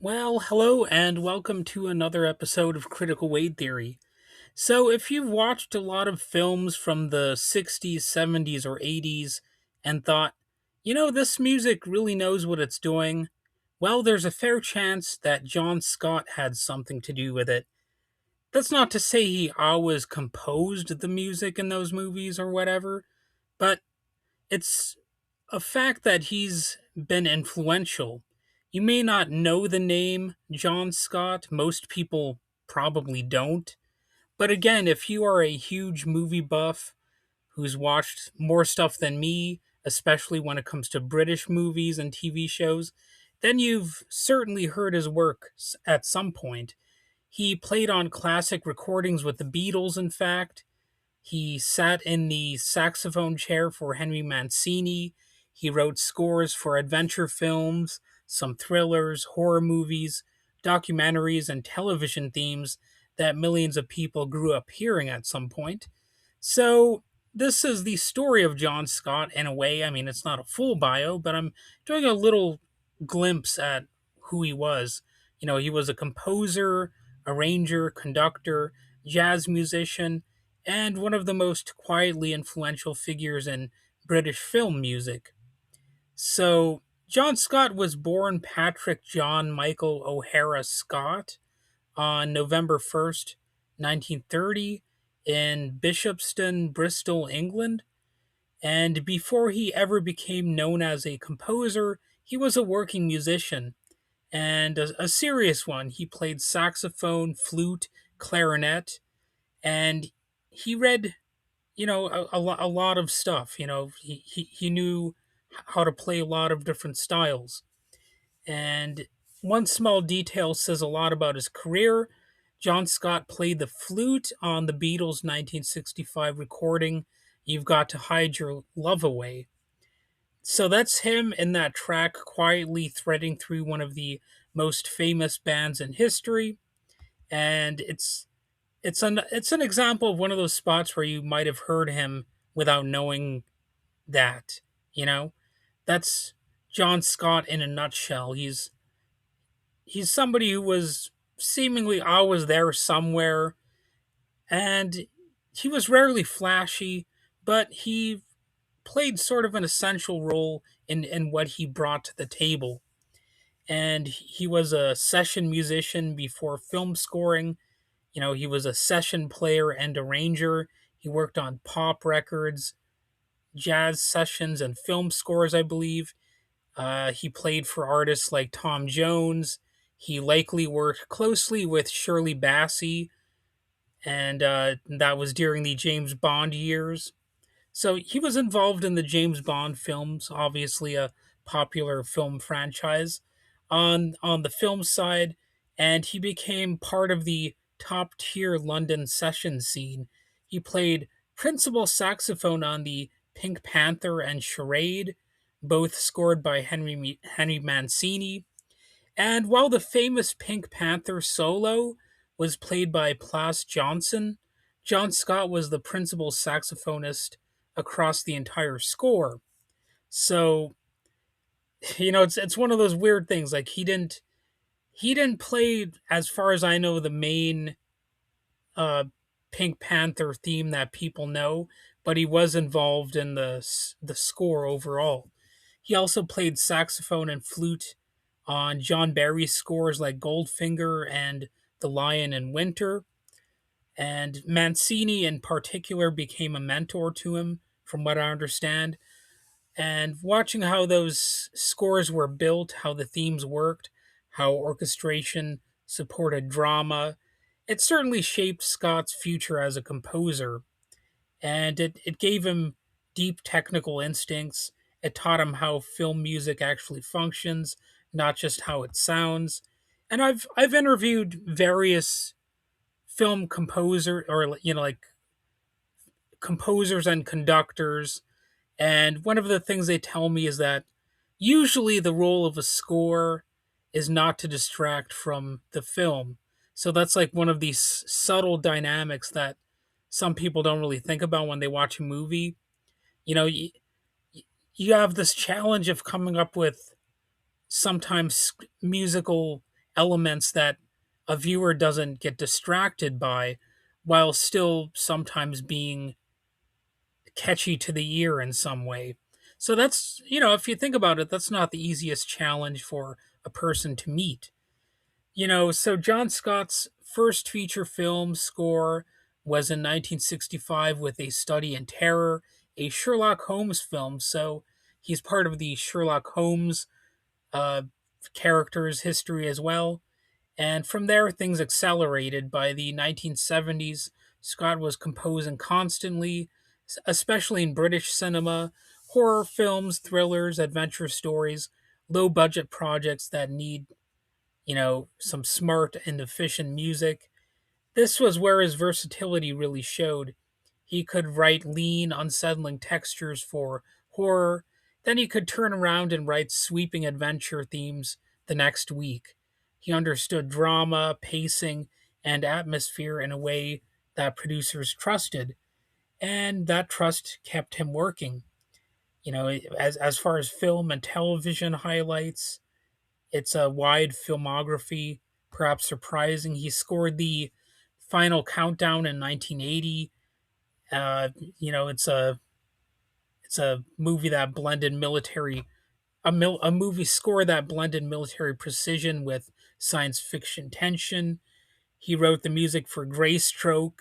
Well, hello and welcome to another episode of Critical Weight Theory. So, if you've watched a lot of films from the 60s, 70s, or 80s and thought, this music really knows what it's doing, well, there's a fair chance that John Scott had something to do with it. That's not to say he always composed the music in those movies or whatever, but it's a fact that he's been influential. You may not know the name John Scott, most people probably don't. But again, if you are a huge movie buff who's watched more stuff than me, especially when it comes to British movies and TV shows, then you've certainly heard his work at some point. He played on classic recordings with the Beatles, in fact. He sat in the saxophone chair for Henry Mancini. He wrote scores for adventure films, some thrillers, horror movies, documentaries, and television themes that millions of people grew up hearing at some point. So, this is the story of John Scott in a way. I mean, it's not a full bio, but I'm doing a little glimpse at who he was. He was a composer, arranger, conductor, jazz musician, and one of the most quietly influential figures in British film music. So, John Scott was born Patrick John Michael O'Hara Scott on November 1st, 1930, in Bishopston, Bristol, England. And before he ever became known as a composer, he was a working musician and a serious one. He played saxophone, flute, clarinet, and he read a lot of stuff. He knew how to play a lot of different styles. And one small detail says a lot about his career. John Scott played the flute on the Beatles' 1965 recording, You've Got to Hide Your Love Away. So that's him in that track, quietly threading through one of the most famous bands in history. And it's an example of one of those spots where you might have heard him without knowing that. You know, that's John Scott in a nutshell. He's somebody who was seemingly always there somewhere, and he was rarely flashy, but he played sort of an essential role in what he brought to the table. And he was a session musician before film scoring. He was a session player and arranger. He worked on pop records, jazz sessions, and film scores, I believe. He played for artists like Tom Jones. He likely worked closely with Shirley Bassey, and that was during the James Bond years. So he was involved in the James Bond films, obviously a popular film franchise, on the film side, and he became part of the top tier London session scene. He played principal saxophone on the Pink Panther and Charade, both scored by Henry Mancini. And while the famous Pink Panther solo was played by Plas Johnson, John Scott was the principal saxophonist across the entire score. So, it's one of those weird things. Like he didn't play, as far as I know, the main uh, Pink Panther theme that people know, but he was involved in the score overall. He also played saxophone and flute on John Barry's scores like Goldfinger and The Lion in Winter. And Mancini, in particular, became a mentor to him, from what I understand. And watching how those scores were built, how the themes worked, how orchestration supported drama, it certainly shaped Scott's future as a composer. And it gave him deep technical instincts. It taught him how film music actually functions, not just how it sounds. And I've interviewed various film composer or like composers and conductors, and one of the things they tell me is that usually the role of a score is not to distract from the film. So that's like one of these subtle dynamics that some people don't really think about when they watch a movie. You know, you, you have this challenge of coming up with sometimes musical elements that a viewer doesn't get distracted by while still sometimes being catchy to the ear in some way. So that's, if you think about it, that's not the easiest challenge for a person to meet. So John Scott's first feature film score was in 1965 with A Study in Terror, a Sherlock Holmes film. So he's part of the Sherlock Holmes uh, character's history as well. And from there, things accelerated. By the 1970s, Scott was composing constantly, especially in British cinema, horror films, thrillers, adventure stories, low budget projects that need, some smart and efficient music. This was where his versatility really showed. He could write lean, unsettling textures for horror, then he could turn around and write sweeping adventure themes the next week. He understood drama, pacing, and atmosphere in a way that producers trusted, and that trust kept him working. As far as film and television highlights, it's a wide filmography, perhaps surprising. He scored the Final Countdown in 1980. Uh, it's a movie that blended a movie score that blended military precision with science fiction tension. He wrote the music for Greystoke,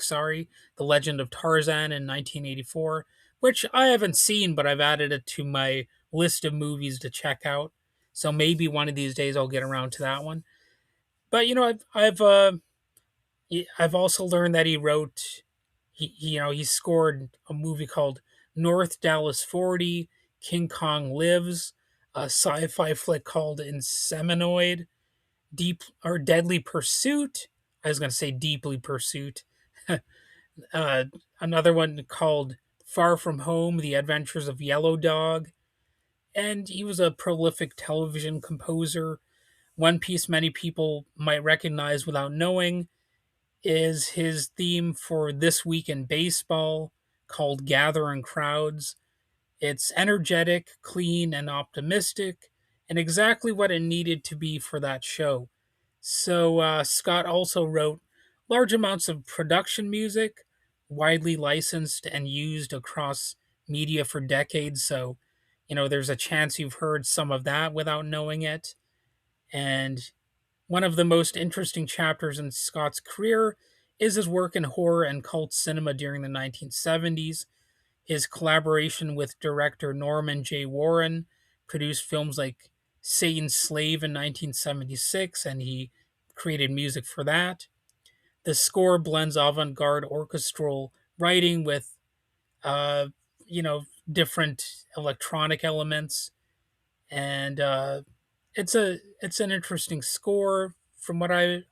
sorry, The Legend of Tarzan in 1984, which I haven't seen, but I've added it to my list of movies to check out. So maybe one of these days I'll get around to that one. But I've also learned that he scored a movie called North Dallas 40, King Kong Lives, a sci-fi flick called Inseminoid, Deep or Deadly Pursuit. I was going to say Deeply Pursuit. uh, Another one called Far From Home: The Adventures of Yellow Dog. And he was a prolific television composer. One piece many people might recognize without knowing is his theme for This Week in Baseball, called Gathering Crowds. It's energetic, clean, and optimistic, and exactly what it needed to be for that show. So, Scott also wrote large amounts of production music, widely licensed and used across media for decades. So, there's a chance you've heard some of that without knowing it. And one of the most interesting chapters in Scott's career is his work in horror and cult cinema during the 1970s. His collaboration with director Norman J. Warren produced films like Satan's Slave in 1976, and he created music for that. The score blends avant garde orchestral writing with, uh, different electronic elements, and it's an interesting score from what I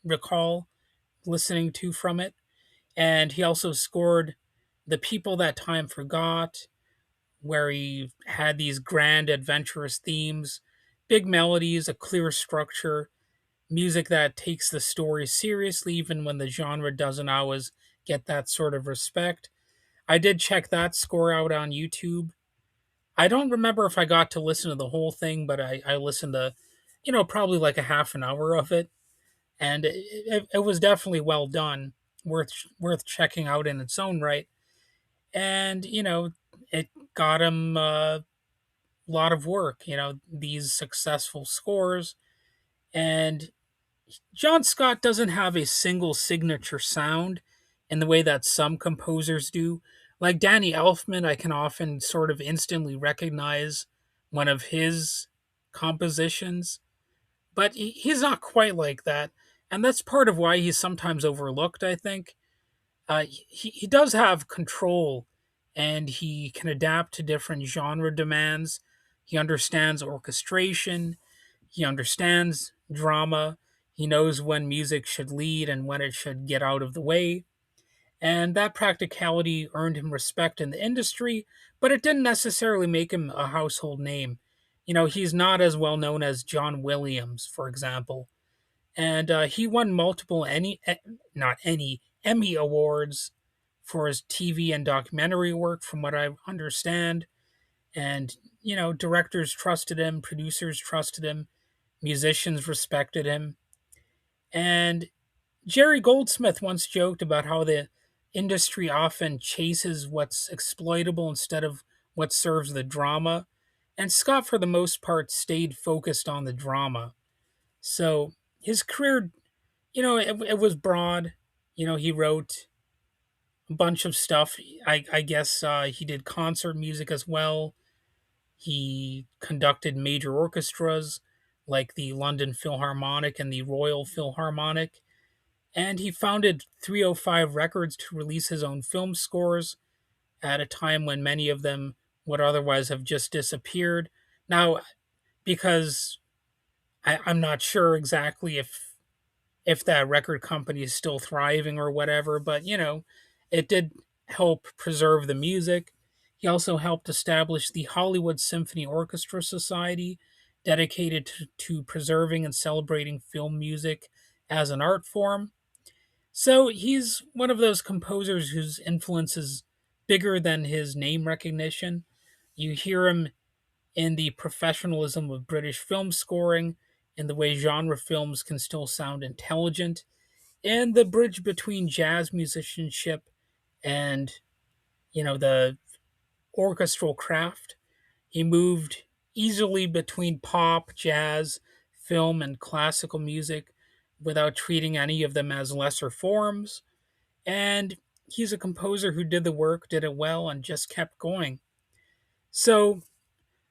recall listening to from it. And he also scored The People That Time Forgot, where he had these grand adventurous themes, big melodies, a clear structure, music that takes the story seriously even when the genre doesn't always get that sort of respect. I did check that score out on YouTube. I don't remember if I got to listen to the whole thing, but I listened to, probably like a half an hour of it, and it was definitely well done, worth checking out in its own right. And it got him a lot of work. These successful scores, and John Scott doesn't have a single signature sound in the way that some composers do. Like Danny Elfman, I can often sort of instantly recognize one of his compositions, but he's not quite like that. And that's part of why he's sometimes overlooked, I think. He does have control, and he can adapt to different genre demands. He understands orchestration, he understands drama, he knows when music should lead and when it should get out of the way. And that practicality earned him respect in the industry, but it didn't necessarily make him a household name. He's not as well known as John Williams, for example. And he won multiple not any Emmy awards for his TV and documentary work, from what I understand. And directors trusted him, producers trusted him, Musicians respected him. And Jerry Goldsmith once joked about how the industry often chases what's exploitable instead of what serves the drama. And Scott, for the most part, stayed focused on the drama. So his career, it was broad. He wrote a bunch of stuff. I guess he did concert music as well. He conducted major orchestras like the London Philharmonic and the Royal Philharmonic. And he founded 305 Records to release his own film scores at a time when many of them would otherwise have just disappeared. Now, because I'm not sure exactly if that record company is still thriving or whatever, but it did help preserve the music. He also helped establish the Hollywood Symphony Orchestra Society, dedicated to preserving and celebrating film music as an art form. So he's one of those composers whose influence is bigger than his name recognition. You hear him in the professionalism of British film scoring, in the way genre films can still sound intelligent, and the bridge between jazz musicianship and, the orchestral craft. He moved easily between pop, jazz, film, and classical music without treating any of them as lesser forms. And he's a composer who did the work, did it well, and just kept going. So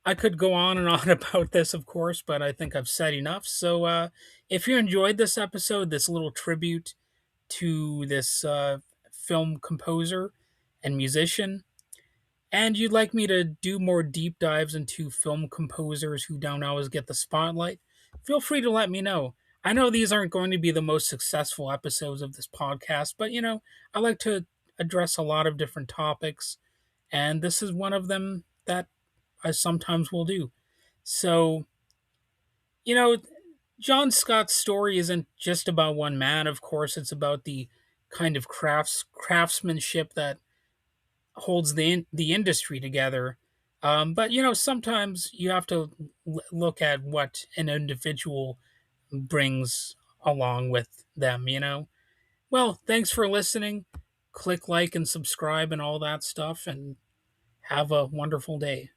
I could go on and on about this, of course, but I think I've said enough. So if you enjoyed this episode, this little tribute to this film composer and musician, and you'd like me to do more deep dives into film composers who don't always get the spotlight, feel free to let me know. I know these aren't going to be the most successful episodes of this podcast, but I like to address a lot of different topics, and this is one of them that I sometimes will do. So, you know, John Scott's story isn't just about one man, of course, it's about the kind of craftsmanship that holds the industry together. But sometimes you have to look at what an individual brings along with them. Well, thanks for listening. Click like and subscribe and all that stuff, and have a wonderful day.